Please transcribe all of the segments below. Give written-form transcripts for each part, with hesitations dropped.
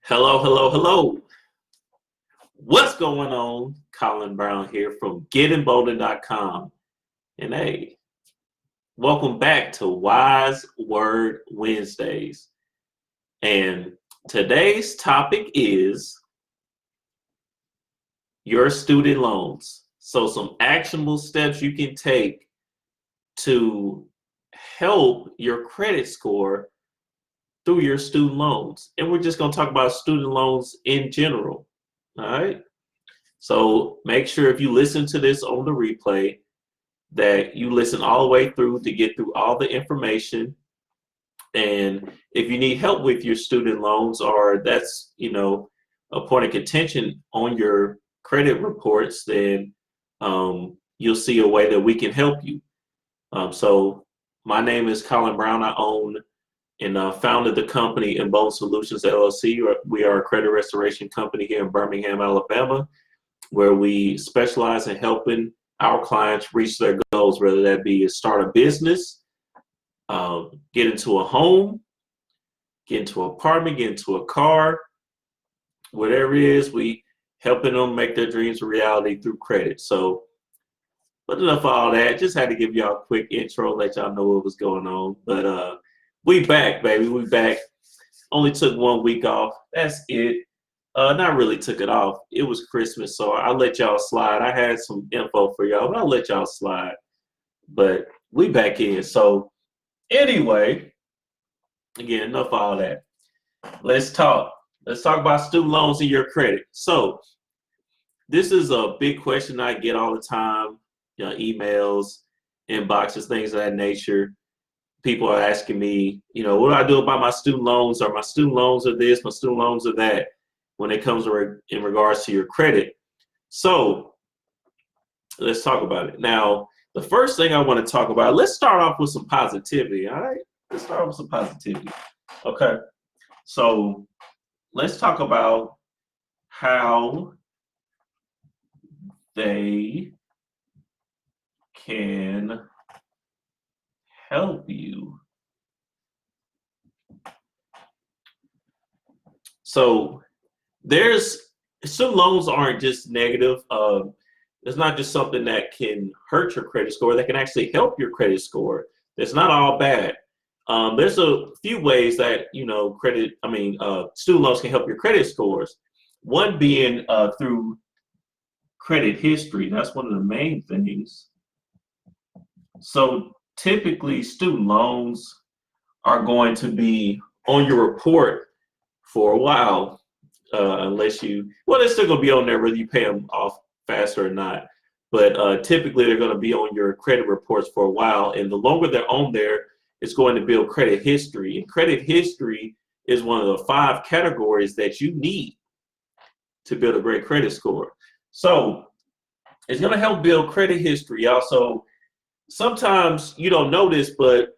Hello, hello, hello. What's going on? Colin Brown here from Embolden.com. And hey, welcome back to Wise Word Wednesdays. And today's topic is your student loans. So some actionable steps you can take to help your credit score through your student loans. And we're just going to talk about student loans in general. All right. So make sure if you listen to this on the replay that you listen all the way through to get through all the information. And if you need help with your student loans or that's, a point of contention on your credit reports, then you'll see a way that we can help you. So my name is Colin Brown. I own and founded the company Embolden Solutions LLC. We are a credit restoration company here in Birmingham, Alabama, where we specialize in helping our clients reach their goals, whether that be start a business, get into a home, get into an apartment, get into a car, whatever it is, we helping them make their dreams a reality through credit. So, but enough of all that. Just had to give y'all a quick intro, let y'all know what was going on. But we back, baby. We back. Only took 1 week off. That's it. Not really took it off. It was Christmas, so I'll let y'all slide. I had some info for y'all, but I'll let y'all slide. But we back in. So anyway, again, enough of all that. Let's talk. Let's talk about student loans and your credit. So this is a big question I get all the time, emails, inboxes, things of that nature. People are asking me, what do I do about my student loans? Or my student loans are this, my student loans are that, when it comes in regards to your credit. So let's talk about it. Now, the first thing I want to talk about, let's start off with some positivity, all right? Let's start off with some positivity. Okay, so let's talk about how they can help you. So student loans aren't just negative. It's not just something that can hurt your credit score, that can actually help your credit score. It's not all bad. There's a few ways that, student loans can help your credit scores. One being through credit history. That's one of the main things. So typically student loans are going to be on your report for a while, unless they're still going to be on there whether you pay them off faster or not. But typically they're going to be on your credit reports for a while. And the longer they're on there, it's going to build credit history. And credit history is one of the 5 categories that you need to build a great credit score. So it's going to help build credit history. Also, sometimes you don't know this, but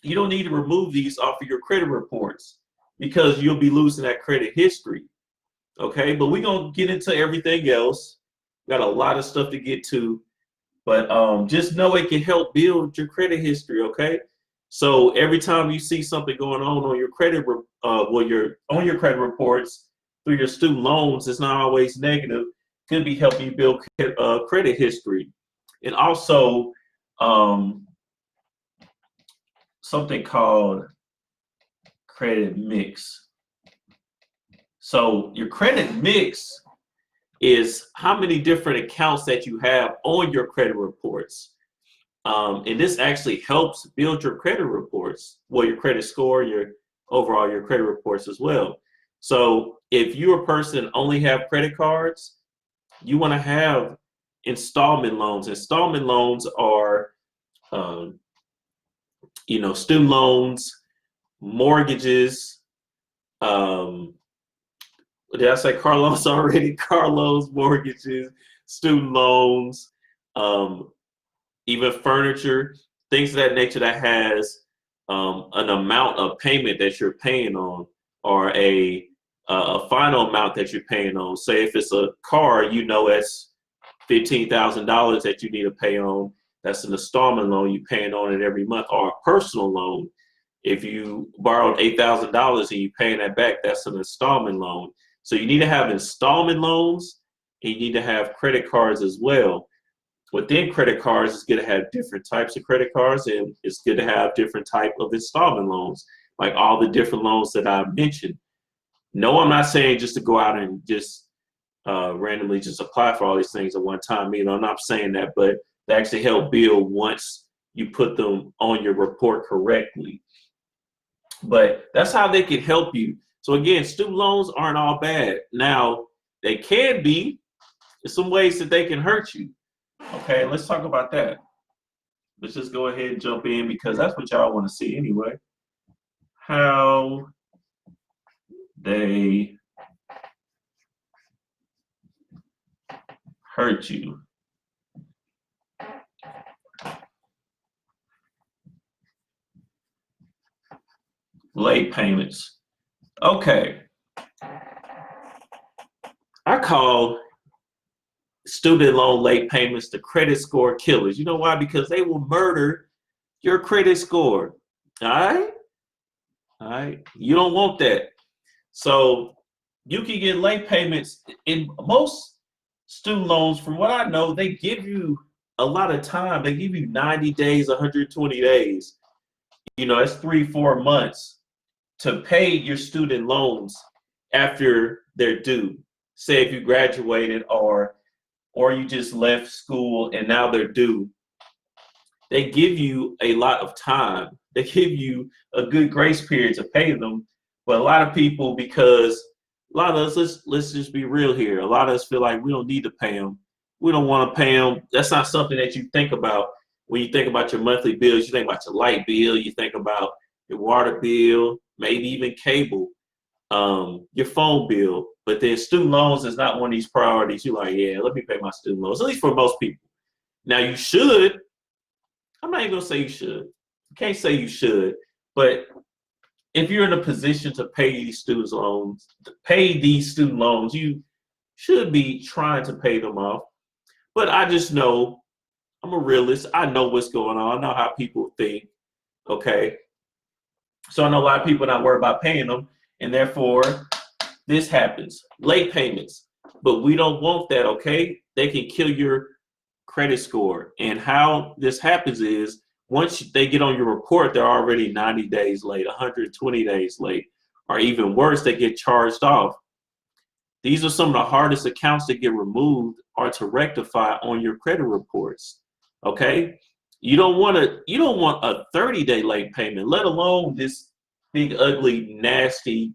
you don't need to remove these off of your credit reports because you'll be losing that credit history. Okay, but we're going to get into everything else. Got a lot of stuff to get to, but just know it can help build your credit history, okay? So every time you see something going on your credit, you're on your credit reports through your student loans, it's not always negative. It could be helping you build credit history. And also something called credit mix. So your credit mix is how many different accounts that you have on your credit reports. And this actually helps build your credit reports, your credit score, your credit reports as well. So if you're a person only have credit cards, you want to have installment loans. Installment loans are, student loans, mortgages, did I say car loans already? Car loans, mortgages, student loans, even furniture, things of that nature that has an amount of payment that you're paying on, or a final amount that you're paying on. Say if it's a car, it's $15,000 that you need to pay on. That's an installment loan. You're paying on it every month, or a personal loan. If you borrowed $8,000 and you paying that back, that's an installment loan. So you need to have installment loans, and you need to have credit cards as well. Within credit cards, it's good to have different types of credit cards, and it's good to have different type of installment loans, like all the different loans that I mentioned. No, I'm not saying just to go out and just randomly just apply for all these things at one time. I'm not saying that, but they actually help build once you put them on your report correctly. But that's how they can help you. So again, student loans aren't all bad. Now, they can be in some ways that they can hurt you. Okay, let's talk about that. Let's just go ahead and jump in because that's what y'all want to see anyway. How they hurt you. Late payments. Okay. I call student loan late payments the credit score killers. You know why? Because they will murder your credit score. All right? All right. You don't want that. So you can get late payments. In most student loans, from what I know, they give you a lot of time. They give you 90 days, 120 days. It's 3-4 months to pay your student loans after they're due. Say if you graduated or you just left school and now they're due. They give you a lot of time. They give you a good grace period to pay them. But a lot of people, because a lot of us, let's just be real here. A lot of us feel like we don't need to pay them. We don't want to pay them. That's not something that you think about when you think about your monthly bills. You think about your light bill. You think about your water bill, maybe even cable, your phone bill. But then student loans is not one of these priorities. You're like, yeah, let me pay my student loans, at least for most people. Now you should. I'm not even gonna say you should. You can't say you should, but if you're in a position to pay these student loans, you should be trying to pay them off. But I just know, I'm a realist. I know what's going on. I know how people think. Okay. So I know a lot of people not worried about paying them, and therefore this happens. Late payments. But we don't want that, okay? They can kill your credit score. And how this happens is once they get on your report, they're already 90 days late, 120 days late, or even worse, they get charged off. These are some of the hardest accounts to get removed or to rectify on your credit reports. Okay? You don't want a 30-day late payment, let alone this big, ugly, nasty,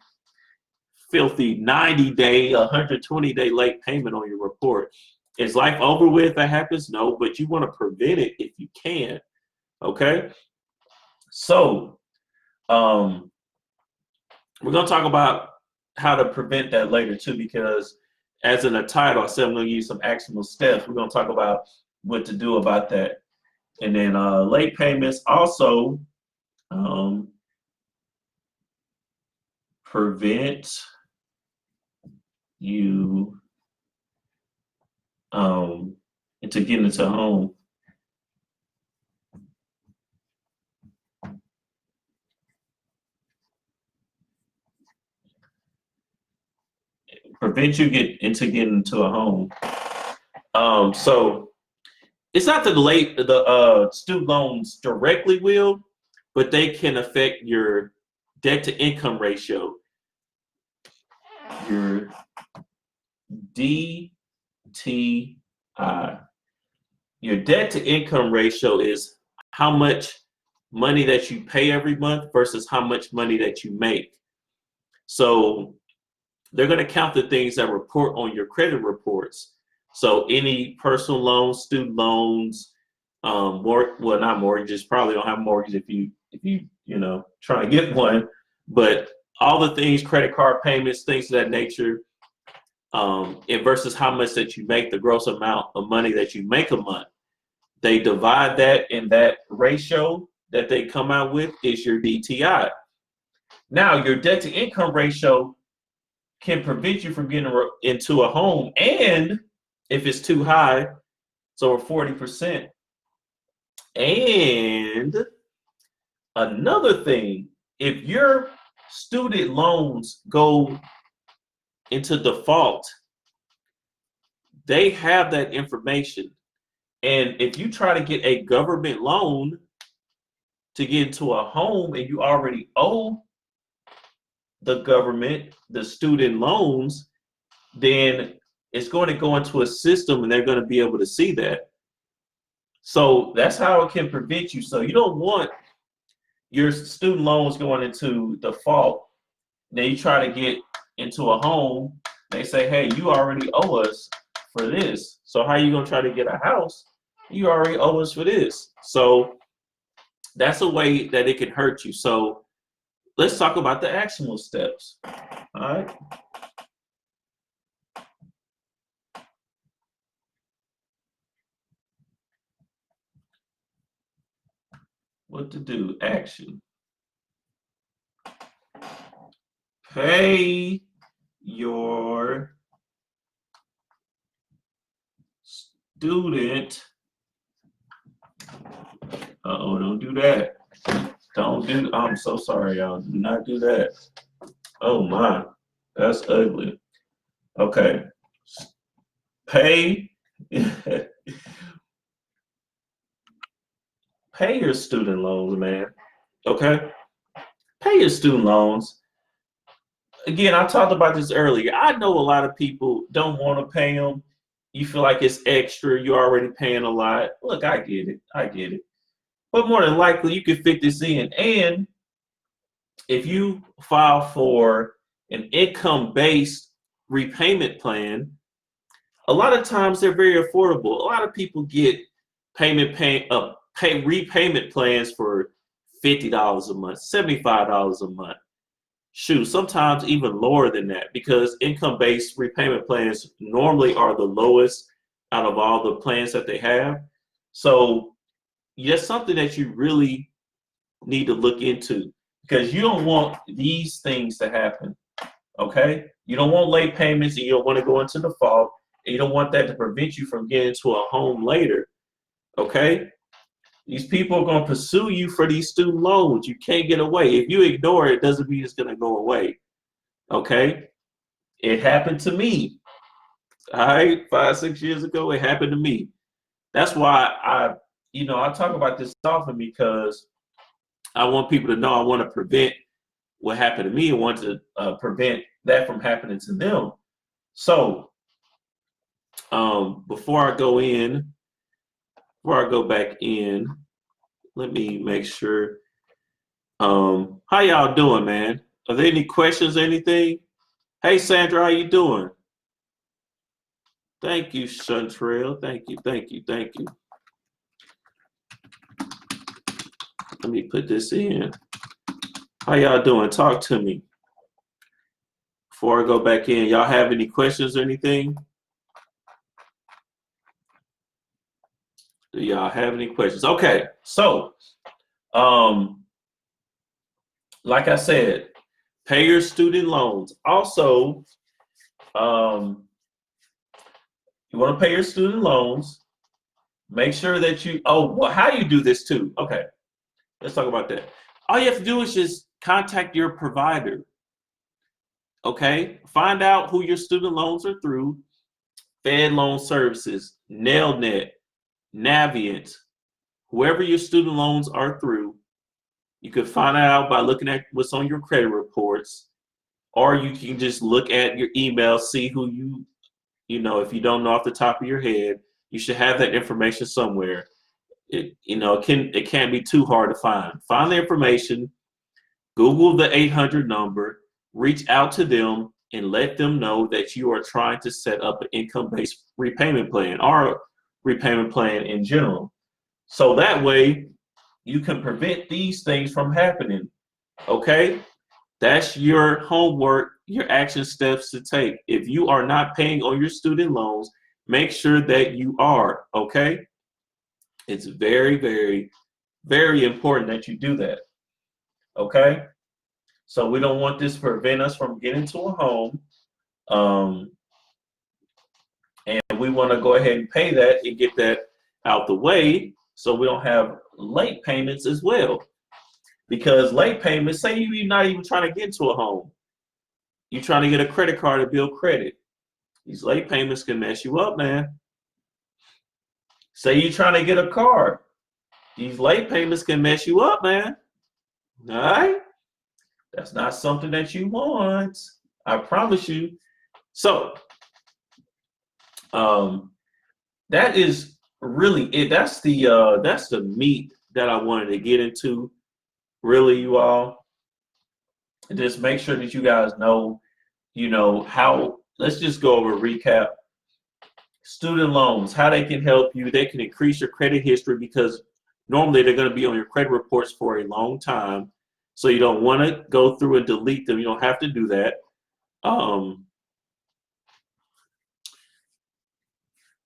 filthy 90-day, 120-day late payment on your report. Is life over with if that happens? No, but you want to prevent it if you can. Okay? So, we're going to talk about how to prevent that later too, because as in the title, I said I'm going to use some actionable steps. We're going to talk about what to do about that. And then late payments also prevent you into getting into a home. Prevent you getting into a home. So it's not the student loans directly will, but they can affect your debt to income ratio, your DTI. Your debt to income ratio is how much money that you pay every month versus how much money that you make. So they're going to count the things that report on your credit reports. So any personal loans, student loans, not mortgages. Probably don't have a mortgage if you trying to get one, but all the things, credit card payments, things of that nature, and versus how much that you make, the gross amount of money that you make a month. They divide that, in that ratio that they come out with is your DTI. Now, your debt to income ratio can prevent you from getting into a home, and if it's too high, it's over 40%. And another thing if your student loans go into default, they have that information. And if you try to get a government loan to get into a home and you already owe the government the student loans, then it's going to go into a system and they're going to be able to see that. So that's how it can prevent you. So you don't want your student loans going into default. Then you try to get into a home, they say, hey, you already owe us for this. So how are you going to try to get a house? You already owe us for this. So that's a way that it can hurt you. So let's talk about the actionable steps. All right. What to do? Action. Pay your student. Uh-oh, don't do that. Don't do, I'm so sorry, y'all. Do not do that. Oh my, that's ugly. Okay. Pay pay your student loans, man. Okay? Pay your student loans. Again, I talked about this earlier. I know a lot of people don't want to pay them. You feel like it's extra. You're already paying a lot. Look, I get it. I get it. But more than likely, you can fit this in. And if you file for an income-based repayment plan, a lot of times they're very affordable. A lot of people get repayment plans for $50 a month, $75 a month. Shoot, sometimes even lower than that, because income-based repayment plans normally are the lowest out of all the plans that they have. So that's something that you really need to look into, because you don't want these things to happen. Okay? You don't want late payments, and you don't want to go into default, and you don't want that to prevent you from getting to a home later. Okay? These people are going to pursue you for these student loans. You can't get away. If you ignore it, it doesn't mean it's going to go away. Okay? It happened to me. All right? 5, 6 years ago, it happened to me. That's why I talk about this often, because I want people to know I want to prevent what happened to me. I want to prevent that from happening to them. So before I go back in, let me make sure. How y'all doing, man? Are there any questions, anything? Hey, Sandra, how you doing? Thank you, Chantrell. Thank you. Let me put this in. How y'all doing? Talk to me. Before I go back in, y'all have any questions or anything? Do y'all have any questions? Okay, so like I said, pay your student loans. Also, you want to pay your student loans. Make sure that how you do this too. Okay, let's talk about that. All you have to do is just contact your provider. Okay, find out who your student loans are through. Fed Loan Services, NailNet, Navient, whoever your student loans are through. You can find out by looking at what's on your credit reports, or you can just look at your email, see who if you don't know off the top of your head, you should have that information somewhere. It can't be too hard to find. Find the information, Google the 800 number, reach out to them, and let them know that you are trying to set up an income-based repayment plan, or repayment plan in general. So that way you can prevent these things from happening. Okay? That's your homework, your action steps to take. If you are not paying on your student loans, make sure that you are. Okay? It's very, very, very important that you do that. Okay? So we don't want this to prevent us from getting to a home. And we want to go ahead and pay that and get that out the way, so we don't have late payments as well. Because late payments, say you're not even trying to get into a home, you're trying to get a credit card to build credit. These late payments can mess you up, man. Say you're trying to get a car, these late payments can mess you up, man. All right? That's not something that you want. I promise you. So, that is really it. That's the meat that I wanted to get into. Really, you all. Just make sure that you guys know, how. Let's just go over a recap. Student loans, how they can help you. They can increase your credit history because normally they're going to be on your credit reports for a long time. So you don't want to go through and delete them. You don't have to do that.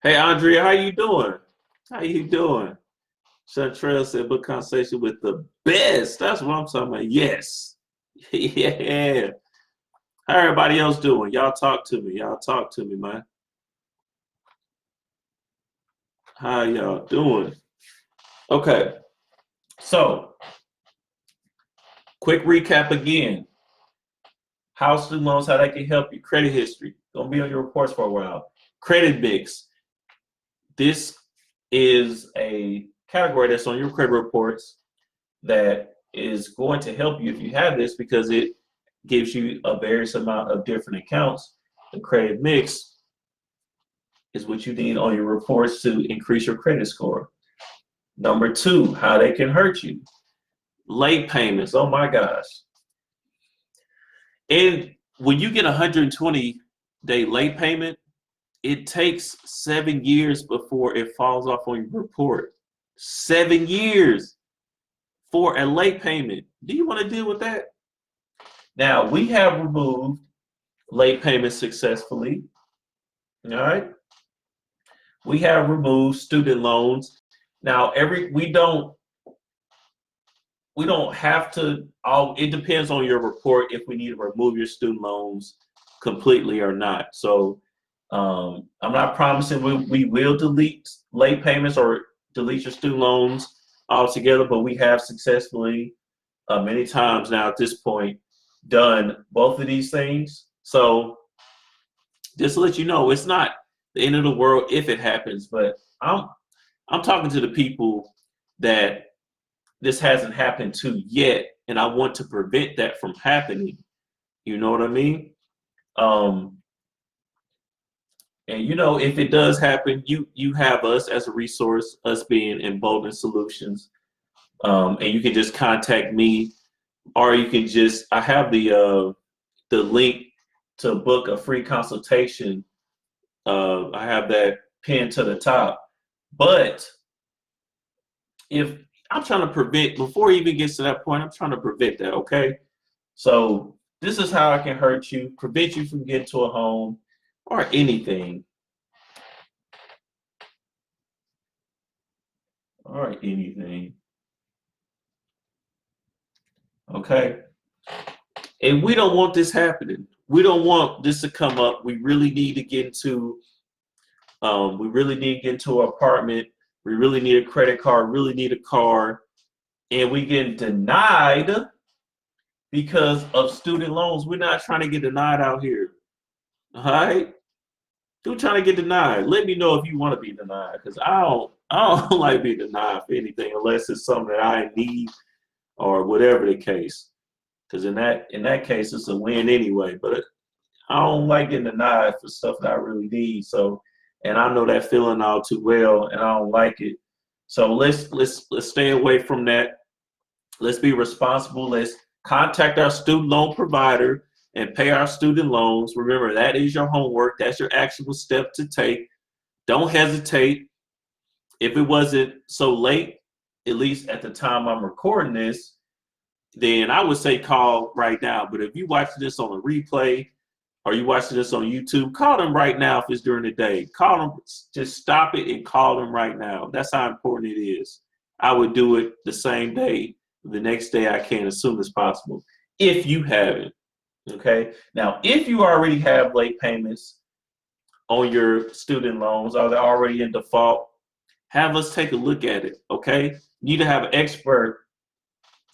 Hey, Andrea, how you doing? How you doing? Chantrell said, book conversation with the best. That's what I'm talking about. Yes. Yeah. How everybody else doing? Y'all talk to me. Y'all talk to me, man. How y'all doing? Okay. So, quick recap again. House student loans, how they can help you. Credit history. Gonna be on your reports for a while. Credit mix. This is a category that's on your credit reports that is going to help you if you have this because it gives you a various amount of different accounts. The credit mix is what you need on your reports to increase your credit score. Number two, how they can hurt you. Late payments. Oh my gosh. And when you get a 120-day late payment, it takes 7 years before it falls off on your report. 7 years for a late payment. Do you want to deal with that? Now, we have removed late payments successfully. All right. We have removed student loans. Now, we don't have to, it depends on your report if we need to remove your student loans completely or not. So I'm not promising we will delete late payments or delete your student loans altogether, but we have successfully many times now at this point done both of these things. So just to let you know, it's not the end of the world if it happens, but I'm talking to the people that this hasn't happened to yet, and I want to prevent that from happening. You know what I mean? And if it does happen, you have us as a resource, us being Embolden Solutions, and you can just contact me, or you can I have the link to book a free consultation. I have that pinned to the top. But if I'm trying to prevent, before it even gets to that point, I'm trying to prevent that, okay? So this is how I can hurt you, prevent you from getting to a home or anything. Or anything. Okay? And we don't want this happening. We don't want this to come up. We really need to get into an apartment. We really need a credit card, really need a car, and we get denied because of student loans. We're not trying to get denied out here. All right? Who's trying to get denied? Let me know if you want to be denied, because I don't like being denied for anything unless it's something that I need or whatever the case. Because in that case, it's a win anyway. But I don't like getting denied for stuff that I really need. So, and I know that feeling all too well, and I don't like it. So let's stay away from that. Let's be responsible. Let's contact our student loan provider and pay our student loans. Remember, that is your homework. That's your actual step to take. Don't hesitate. If it wasn't so late, at least at the time I'm recording this, then I would say call right now. But if you watch this on a replay or you watching this on YouTube, call them right now if it's during the day. Call them, just stop it and call them right now. That's how important it is. I would do it the same day, the next day I can, as soon as possible, if you haven't. Okay. Now, if you already have late payments on your student loans or they're already in default, have us take a look at it. Okay. You need to have an expert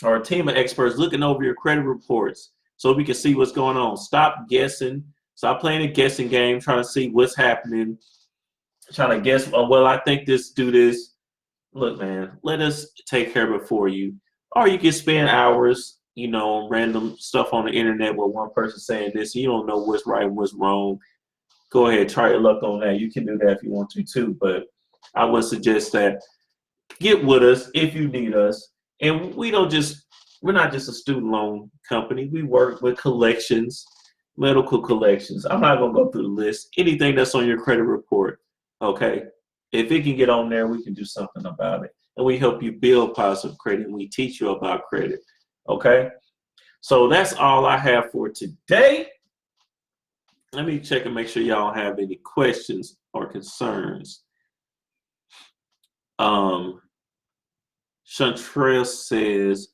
or a team of experts looking over your credit reports so we can see what's going on. Stop guessing. Stop playing a guessing game, trying to see what's happening, trying to guess, oh, well, I think this, do this. Look, man, let us take care of it for you. Or you can spend hours, on random stuff on the internet where one person's saying this, you don't know what's right and what's wrong. Go ahead, try your luck on that. You can do that if you want to too, but I would suggest that get with us if you need us. And we're not just a student loan company. We work with collections, medical collections. I'm not gonna go through the list. Anything that's on your credit report, okay? If it can get on there, we can do something about it. And we help you build positive credit, and we teach you about credit, okay? So that's all I have for today. Let me check and make sure y'all don't have any questions or concerns. Chantrell says,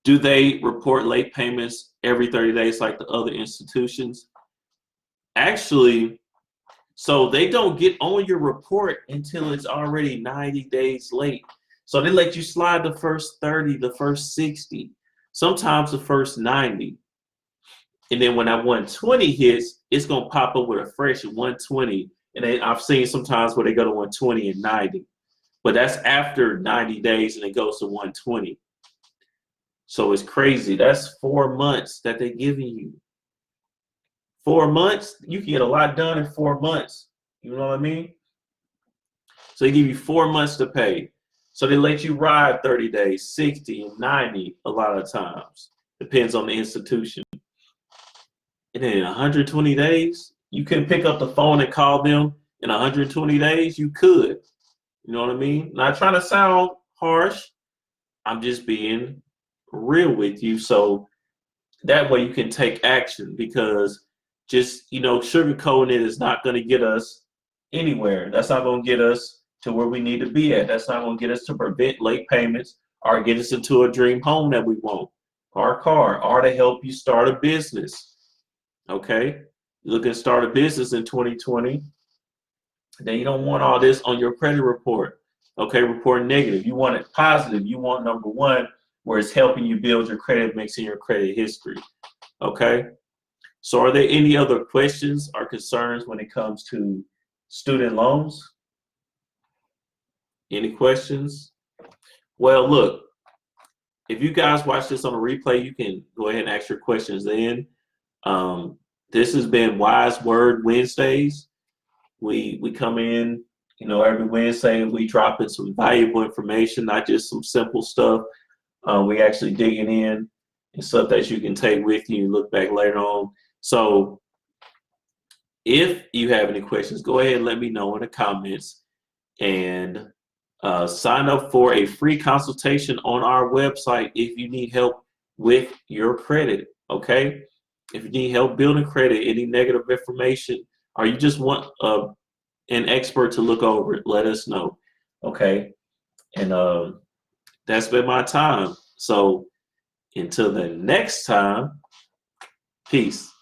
do they report late payments every 30 days like the other institutions? Actually, so they don't get on your report until it's already 90 days late. So they let you slide the first 30, the first 60, sometimes the first 90. And then when that 120 hits, it's going to pop up with a fresh 120. And then I've seen sometimes where they go to 120 and 90. But that's after 90 days and it goes to 120. So it's crazy. That's 4 months that they're giving you. 4 months, you can get a lot done in 4 months. You know what I mean? So they give you 4 months to pay. So they let you ride 30 days, 60 and 90 a lot of times. Depends on the institution. And then in 120 days, you can pick up the phone and call them. In 120 days, you could. You know what I mean? Not trying to sound harsh. I'm just being real with you. So that way you can take action, because just, sugarcoating it is not going to get us anywhere. That's not going to get us to where we need to be at. That's not going to get us to prevent late payments or get us into a dream home that we want, or a car, or to help you start a business. Okay? You look at start a business in 2020. Then you don't want all this on your credit report. Okay, report negative. You want it positive. You want number one, where it's helping you build your credit, mixing your credit history. Okay? So are there any other questions or concerns when it comes to student loans? Any questions? Well, look, if you guys watch this on a replay, you can go ahead and ask your questions then. This has been Wise Word Wednesdays. We come in, every Wednesday, and we drop in some valuable information, not just some simple stuff. We actually digging in and stuff that you can take with you and look back later on. So if you have any questions, go ahead and let me know in the comments, and sign up for a free consultation on our website if you need help with your credit, okay? If you need help building credit, any negative information, or you just want an expert to look over it, let us know, okay? And that's been my time. So until the next time, peace.